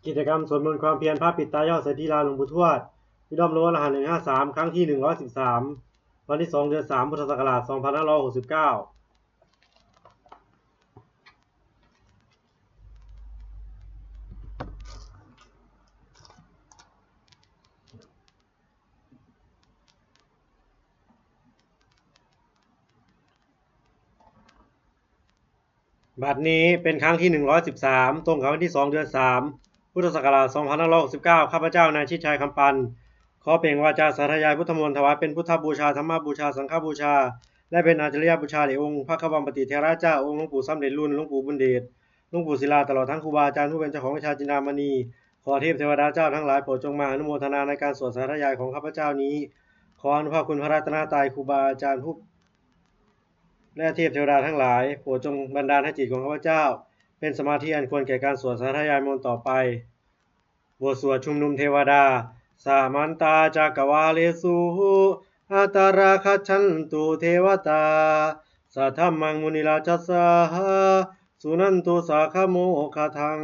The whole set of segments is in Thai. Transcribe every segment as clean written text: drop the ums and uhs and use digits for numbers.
กิจกรรมสวดมนต์ความเพียรพระปิดตายอดเสถียรหลวงปู่ทวดวิดอมโลรหัส153ครั้งที่113วันที่2เดือน3พุทธศักราช2569บัดนี้เป็นครั้งที่113ตรงกับวันที่2เดือน3พุทธศักราช2569ข้าพเจ้านายชิดชัยคำปันขอเปล่งวาจาสาธยายพุทธมนต์ถวายเป็นพุทธบูชาธรรมบูชาสังฆบูชาและเป็นอาจารยบูชาแด่องค์พระคัมภีร์เทระเจ้าองค์หลวงปู่สำเร็จรุ่นหลวงปู่บุญเดชหลวงปู่ศิลาตลอดทั้งครูบาอาจารย์ผู้เป็นเจ้าของวิชาจินดามณีขอเทพเทวดาเจ้าทั้งหลายโปรดจงมาอนุโมทนาในการสวดสาธยายของข้าพเจ้านี้ขออนุภาพคุณพระรัตนตรัยครูบาอาจารย์ผู้และเทพเทวดาทั้งหลายโปรดจงบันดาลให้จิตของข้าพเจ้าเป็นสมาธิอันควรแก่การสวดสาธยายมนต์ต่อไปบทสวดชุมนุมเทวดาสามันตาจักวาเลสุอัตตราคัจฉันตุเทวตาสัทธัมมังมุนิราชสาสุนันตุสาขโมคทัง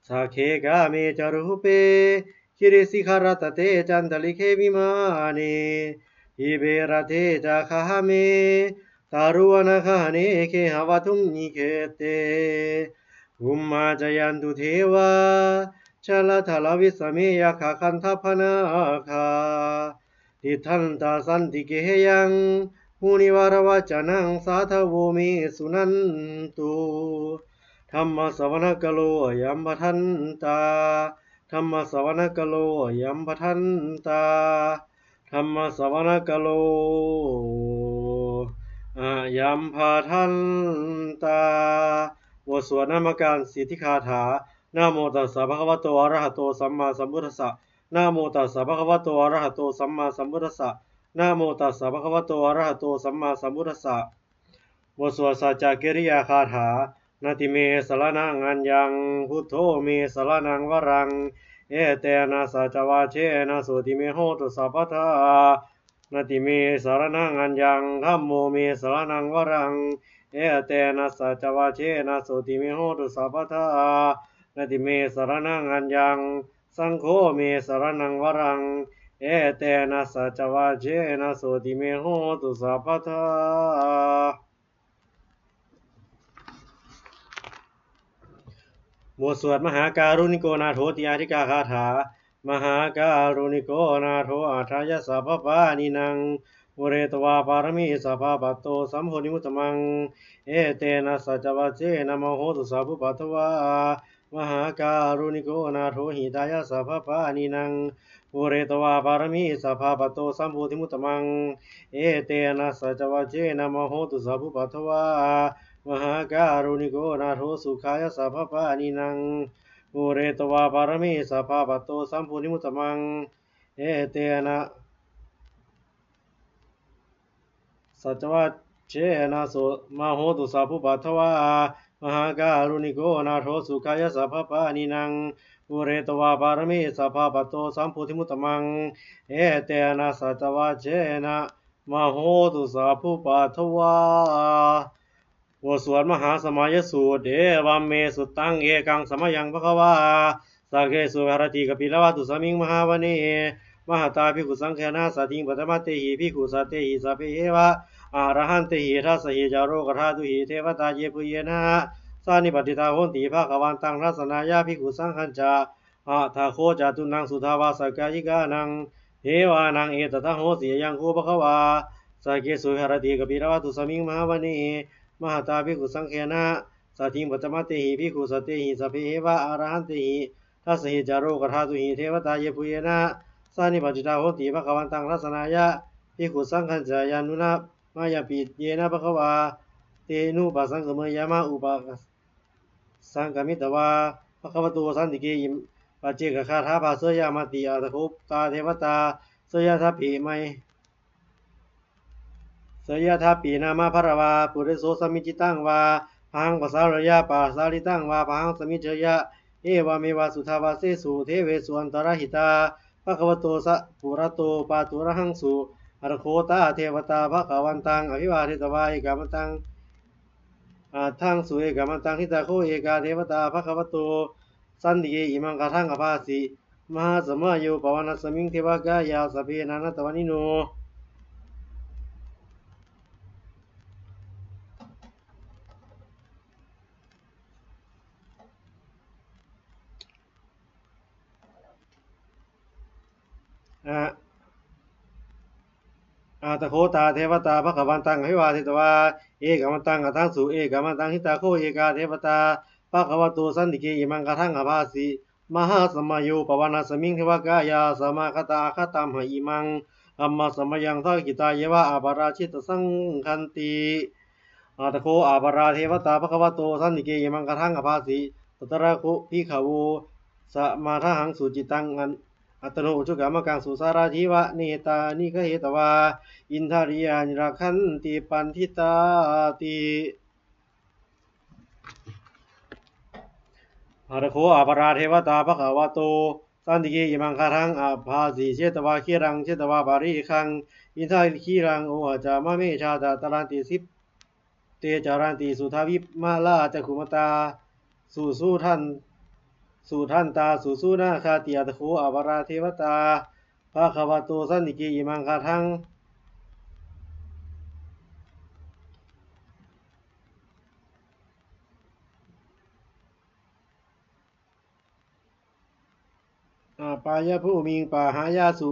สักเขกาเมจารุเปคิริสิขารตเตจันทลิเควิมาเนอิเบรเทจาคาเมตารุวนาคาเนเคหวัตุมนิเคเตอุมมาจยันตุเทวาชลทลวิสเมยคาคันทพนาคาทิทันตาสันติเกยังมุนิวารวัจนังสาทโวเมสุนันตุธรรมสวนกโลยัมปทันตาธรรมสวนกโลยัมปทันตาธรรมสวนกโลยัมปทันตาบทสวดนามการสิทธิคาถานะโมตัสสะภะคะวะโตอะระหะโตสัมมาสัมพุทธัสสะนะโมตัสสะภะคะวะโตอะระหะโตสัมมาสัมพุทธัสสะนะโมตัสสะภะคะวะโตอะระหะโตสัมมาสัมพุทธัสสะบทสวดสัจจกิริยาคาถานาติเมสรณังอัญญังพุทโธเมสรณังวรังเอเตนะสัจวาเชนะโสติเมโหตุสัพพทานาติเมสรณังอัญญังธัมโมเมสรณังวรังเอเตนะสัจวาเชนะโสติเมโหตุสัพพทานาติเมสรณังอัญญังสังโฆเมสรณังวรังเอเตนะสัจวาเชนะโสติเมโหตุสัพพทาบทสวดมหาการุณิโกนาโถติอาธิกาคาถามหาการุณิโกนาโถอาทายสัพพปานินังอุเรตวาปารมีสัพพปัตโตสัมโพธิมุตมังเอเตนะสัจวัจเจนะโมโหตุสัพพุปัตถวามหาการุณิโกนาโถหิตายะสัพพปานินังอุเรตวาปารมีสัพพปัตโตสัมโพธิมุตมังเอเตนะสัจวัจเจนะโมโหตุสัพพุปัตถวามหาการุณิโกนาโถสุขายะสัพพปานินังอุเรตวาปารมีสัพพปัตโตสัมโพธิมุตมังเอเตนะสัจวัจเชนะโสมโหตุสัพพุปัตถวามหาการุณิโกนาโถสุขายะสัพพปานินังอุเรตวาปารมีสัพพปัตโตสัมโพธิมุตมังเอเตนะสัจวัจเชนะมโหตุสัพพุปัตถวาบทสวดมหาสมัยสูตรเอวัมเมสุตตังเอกังสมัยังภควาสักเกสุภรติกปิลวัตุสมิงมหาวเนมหาตาภิกขุสังฆนาสัทิงปัตมะเตหิภิกขุสัตเตหิสัพเพเอวะอรหันเตหิทัสสหิจาโรกธาตุหิเทวตาเยปุเยนะสานิปติตาโหติภาควันตังทัสนายาภิกขุสังฆัญจาอะทาโคจตุนังสุทาวาสกายิกานังเทวานังเอตตะโหสิยังโคภควาสักเกสุภรติกปิลวัตุสมิงมหาวเนมหาตาภิกขุสังฆนาสัทิงปัตมะเตหิภิกขุสัตเตหิสัพเพเอวะอรหันเตหิทัสสหิจาโรกธาตุหิเทวตาเยปุเยนะสานิปติตาโหติภควันตังทัสนายะภิกขุสังฆัญจายานุนะมายาปิเยนะภควาเตนุปัสสังกเมยามะอุปสังกมิตวาภควตุสันติเกยิปัจเจกคาถาภาเสยามติอาตโคตาเทวตาเสยทัพปิไมเสยทัพปีนามาภรวาปุริโสสมิจิตังวาพังปัสสารยะปัสสาริตังวาพังสมิจยะเอวาเมวาสุทาวาเสสุเทเวสุอันตรหิตาภควโตสะปุระโตปาตุระหังสุอรโคตาเทวตาภควันตังอภิวาเทตวาเอกามันตังทังสุเอกามันตังทิตาโคเอกาเทวตาภควโต สันติเกอิมังคทังอภาสิมหาสมัยโยปวนัสสมิงเทวกายาสเพนันตวนิโนอาตโคตาเทวตาภควันตังหิวาทิตวาเอกมันตังอทังสุเอกมันตังหิตาโคเอกาเทวตาภควโตสันติเกอิมังคทังอภาสิมหาสมัยโยปวนัสสมิงเทวกายาสมาคตาคตามหอิมังอัมมาสมัยยังทักกิตาเยวะอาปาราชิตสังคันติอาตโคอาปาราเทวตาภควโตสันติเกอิมังคทังอภาสิตตระโคพิขโวสมาทหังสุจิตังอัตโนอุจุกรรมกังสุสาราธิวะเนตานิคเหตวาอินทาริยานิรักขันติปันทิตาติอาระโคอาปราเทวตาภควโตสันติเกอิมังคาทังอาภาสีเชตวาคีรังเชตวาปาริคังอินทาคีรังโอหจามะเมชาตาตรันติสิเตจารันติสุทาวิมาลาจักขุมตาสุท่านตาสุนาคาติอาตโคอาปราเทวตาภควโตสันติเกอิมังคาทังปายะผู้มิงปาหายาสุ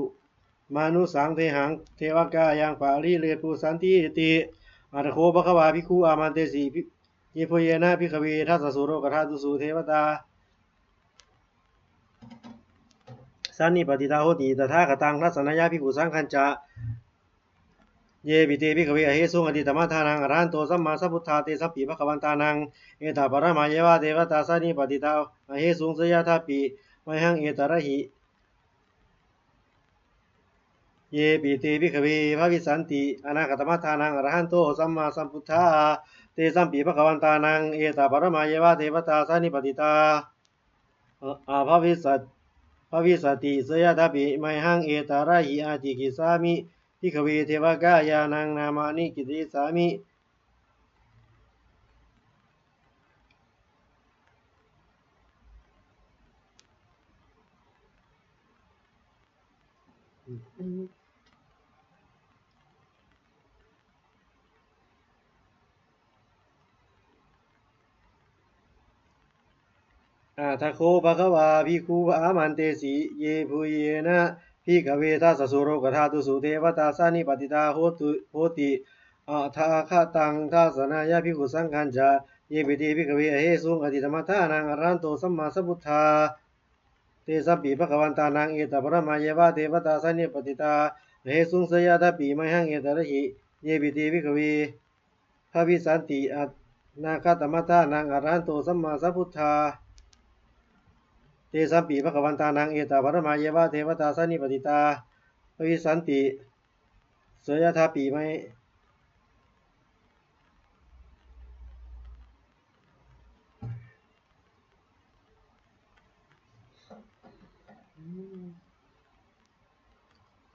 มานุสังเทหังเทวกายังปาลิเลปุสันติติอัตโคภควาภิกขุอามันเตสีเยโพเยนะภิกขเวทัสสะสุโรกธาตุสุเทวตาสันนิปติตาโหติตถาคตังทัสสนายาภิกขุสังคัญจะเยปิเตภิกขเวอเหสุงอดิตมะทานังอรหันโตสัมมาสัพพุทธาเตสัพพิภควันตานังเอตาปรมาเยวะเทวตาสันนิปติตาอเหสุงสยะทัปปิมหังเอตระหิเยปิเตภิกขเวภวิสันติอนาคตมัฏฐานังอรหันโตสัมมาสัมพุทธาเตสัมปิภควันตานังเอตาปรมาเยวะเทวตาสันนิปติตาอาภวิสติสยทัปปิไมหังเอตาระหิอาติกิสามิภิกขเวเทวกายานังนามานิกิติสามิทโคภควาภิกขุอามันเตสีเยภูเยนะภิกขเวทัสสะสุโรกธาตุสุเทวตาสันนิปติตาโหติอาทาคตังทัสสนายาภิกขุสังคัญจะเยปิติภิกขเวอเหสุงอดิตมัฏฐานังอรหันโตสัมมาสัพพุทธาเตสัพปิภควันตานังเอตปรมาเยวะเทวตาสันนิปติตาอเหสุงสยะทัปปิไมหังเอตระหิเยปิติภิกขเวภวิสันติอนาคตมัฏฐานังอรหันโตสัมมาสัพพุทธาเตสัมปีภควันตานังเอตาปรมาเยวะเทวตาสันนิปติตาภวิสันติเสยทัปปิไม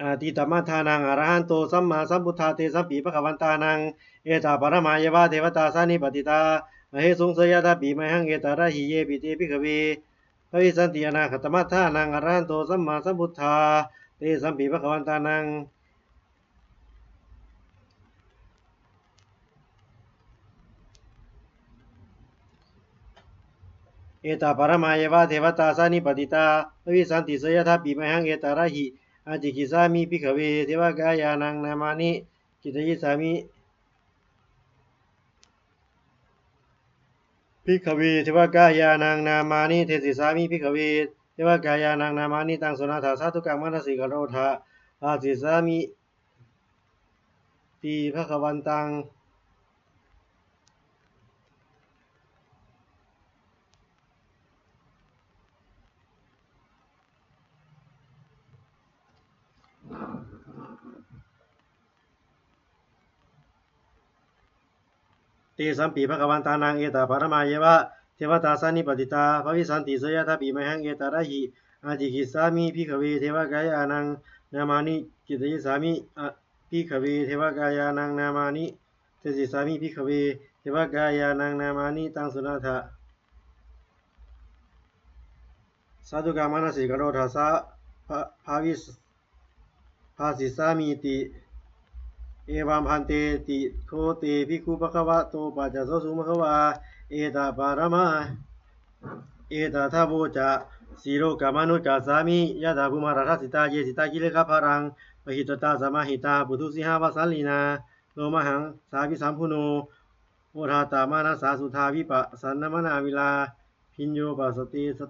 อาติตมัฏฐานังอรหันโตสัมมาสัมพุทธาเตสัมปีภควันตานังเอตาปรมาเยวะเทวตาสันนิปติตาอเหสุงเสยทัปปิไมหังเอตาระหิเยปิเตภิกขเวภวิสันติอนาคตมัฏฐานังอรหันโตสัมมาสัมพุทธาเตสัมปีภควันตานังเอตาปรมาเยวะเทวตาสันนิปติตาภวิสันติเสยทัปปิไมหังเอตาระหิอาจิกิสามิภิกขเวเทวกายานังนามานิกิตยิสามิภิกขเวเทวกายานังนามานิเทศิสามิภิกขเวเทวกายานังนามานิตังสุนาถาสาธุกังมนัสสิกโรธาอาสิสามิตีภควันตังเตสัมปีภควันตานังเอตาปรมาเยวะเทวตาสันนิปติตาภวิสันติเสยทัปปิไมหังเอตาระหิอาจิกิสามิภิกขเวเทวกายานังนามานิกิตยิสามิภิกขเวเทวกายานังนามานิเทศิสามิภิกขเวเทวกายานังนามานิตังสุนาถา สาธุกามานสิกโรธาสะภาวิภาสิสามีติเอวัมพันเตติโคเตภิกขุภควะโตปัจจโสสุมขวาเอตาปารมาเอตาทาโบจะสีโรกามนุจจาสามิยะถาภูมาราชสิตาเยสิตากิเลขภารังปหิตตาสมาหิตาปุถุสิหาวสัลลีนาโลมหังสาวิสัมพุโนโอทาตามานาสาสุทาวิปะสันนมนาวิลาพิญโยปัสสติต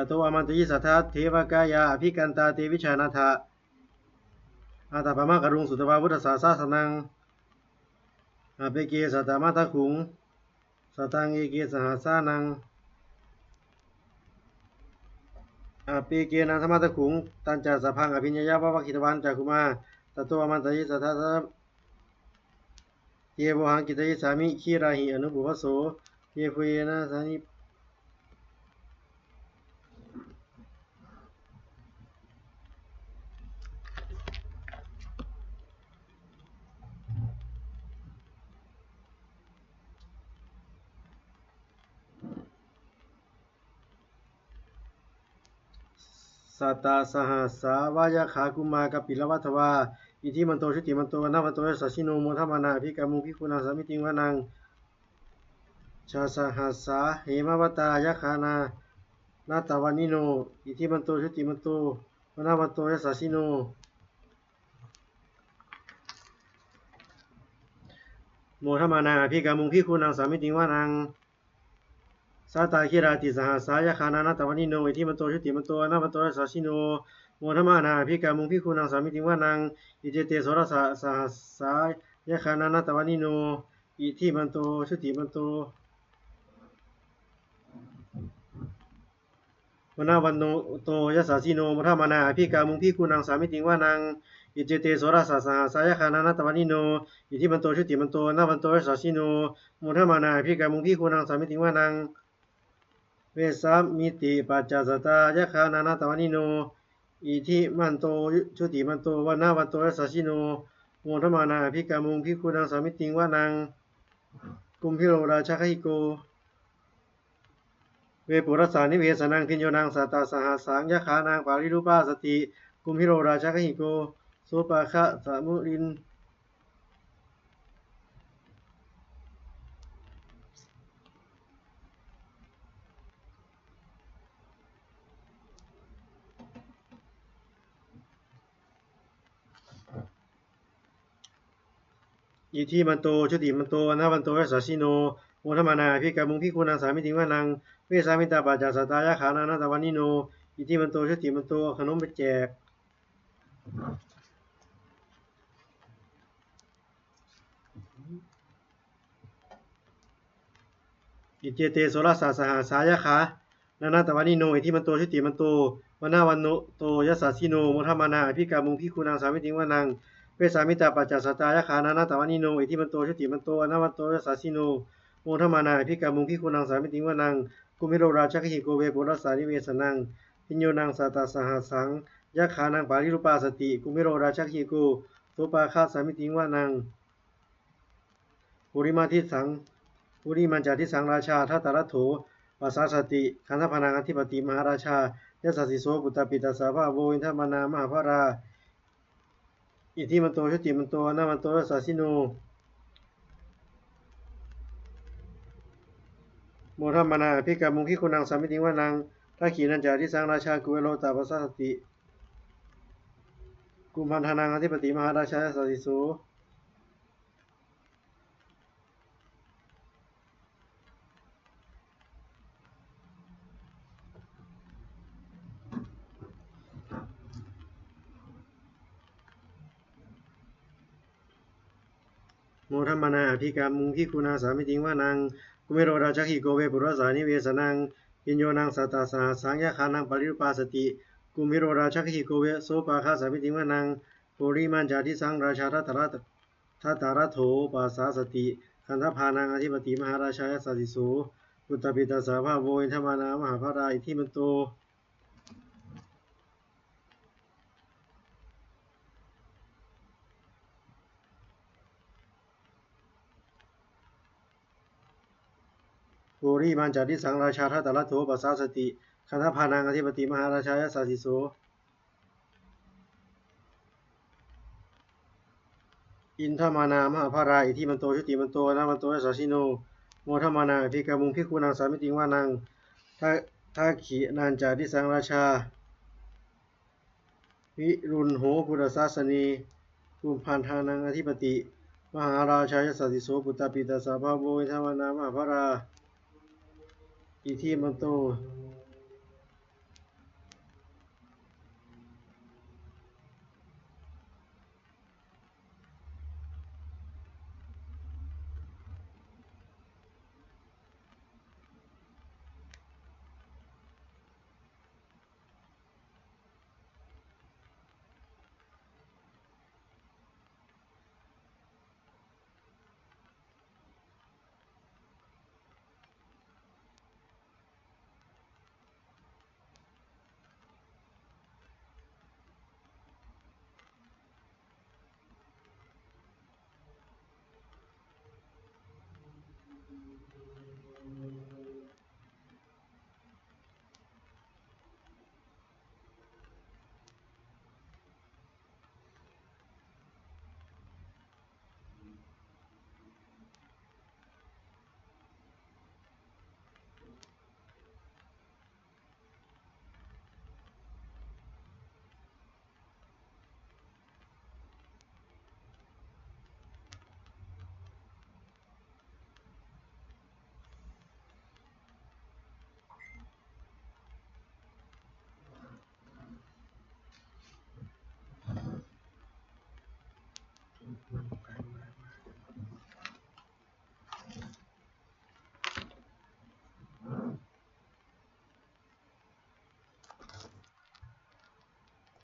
โตอมันตยิสัทธาเทวกายาอภิกันตาเตวิชานาถาอาตาปมะกรุงสุตวาพุทธศาสนังอาเปเกสัตตมาตะขุงสตังเอเกสหัสสานังอาเปเกนันธรรมตะขุงตันจาสะพังอภิญญาวะวะคิตวันจักขุมาตโตอมันตยิสัทธาเยโวหังกิตยิสามิขีราหิอนุบุวโสเยโฟเยนะสานิสัตตาสหัสสาวายขากุมากปิลวัฏวาอิทิมันโตชุติมันโตนาวันโตสัสสิโนโมทัมมานาภิกามุภิกขุนาสามิติงวานังชาสหัสสาเหมวตายคานานาตวานิโนอิทิมันโตชุติมันโตนาวันโตสัสสิโนโมทัมมานาภิกามุภิกขุนาสามิติงวานังสาตาคิราติสหัสสายคานานาตวานิโนอิทิมันโตชุติมันโตนาวันโตสัสสิโนโมทัมมานาภิกามุภิกขุนาสามิติงวานังอิเจเตโสรสหัสสายคานานาตวานิโนอิทิมันโตชุติมันโตวนาวันโตยัสสะสิโนมุทามานาภิกามุงภิกขุนังสามิติงวานังอิเจเตโสรสสหสายคานานาตวานิโนอิทิมันโตชุติมันโตนาวันโตยัสสะสิโนมุทามานาภิกามุงภิกขุนังสามิติงวานังเวสามิติปัจจสตายคานานาตวานิโนอิทิมันโตชุติมันโตวนาวันโตยัสสะสิโนมุทามานาภิกามุงภิกขุนังสามิติงวานังกุมพิโรราชคหิโกเวปุรสานิเวสนังพิญโยนังสัตตาสหัสสังยะขานางปาริรูปาสติกุมพิโรราชกหิโกโสปะคะสามุรินอิทิมันโตชุติมันโตนาวันโตยัสสะสิโนโมทมานาภิกามุงภิกขุนังสามิติงวานังเวสามิตาปัจจสัตตายะขานางนาตวานิโนอิทิมันโตชุติมันโตขนมไปแจกอิเจเตโสรสสหสายะขานานาตวานิโนอิทิมันโตชุติมันโตวนาวันโตยัสสะสิโนโมทมานาภิกามุงภิกขุนังสามิติงวานังเวสามิตาปัจจสัตตายะขานานาตวานิโนอิทิมันโตชุติมันโตนาวันโตยัสสะสิโนโมทมานาภิกามุงภิกขุนังสามิติงวานังกุมิโรราชกหิโกเวปุรสานิเวสนังพิญโยนังสัตตาสหัสสังยะขานังปาริรูปาสติกุมิโรราชกหิโกโสปาคาสามิติงวานังปุริมาทิสังปุริมันจาทิสังราชาทัตตรัตโถปัสสาสติขันธพนังอธิปติมหาราชายสัสสิโสปุตตปิตาสาภาโวอินทมานามหาภราอิทิมันโตชุติมันโตนามันโตยัสสะสิโนโมทัมมานาภิกามุงภิกขุนังสามิติงวานังทักขีนันจาทิสังราชากุเวโรตาปัสสาสติกุมพันธานังอธิปติมหาราชายสัสสิโสโมทัมมานาภิกามุงภิกขุนังสามิติงวานังกุเมโรราชกิโกเวปุรสานิเวสนังพิญโยนังสัตตาสหัสสังยะขานังปาริรูปาสติกุมิโรราชกิโกเวโสปาคาสามิติงวานังปุริมันจาทิสังราชาทัตตรัตโถปัสสาสติขันธพานังอธิปติมหาราชายสัสสิโสปุตตปิตาสาภาโวอินทมานามหาภราอิทิมันโต ปุริมันจาดิสังราชาทัตตลัทโธปัสสาสติคันธพานังอธิปติมหาราชายสาสิโสอินทมานามหาภาราอิทิมันโตชุติมันโตนะมันโตยสาชิโนโมทมานาภิกามุงภิกขุนางสามิติงวานังทักขินันจาดิสังราชาวิรุณโหปุตตสาสนีกุมพันธานังอธิปติมหาราชายสัสสิโสปุตตปิตาสาภาโวอินทมานามหาภาราอิทิมันโต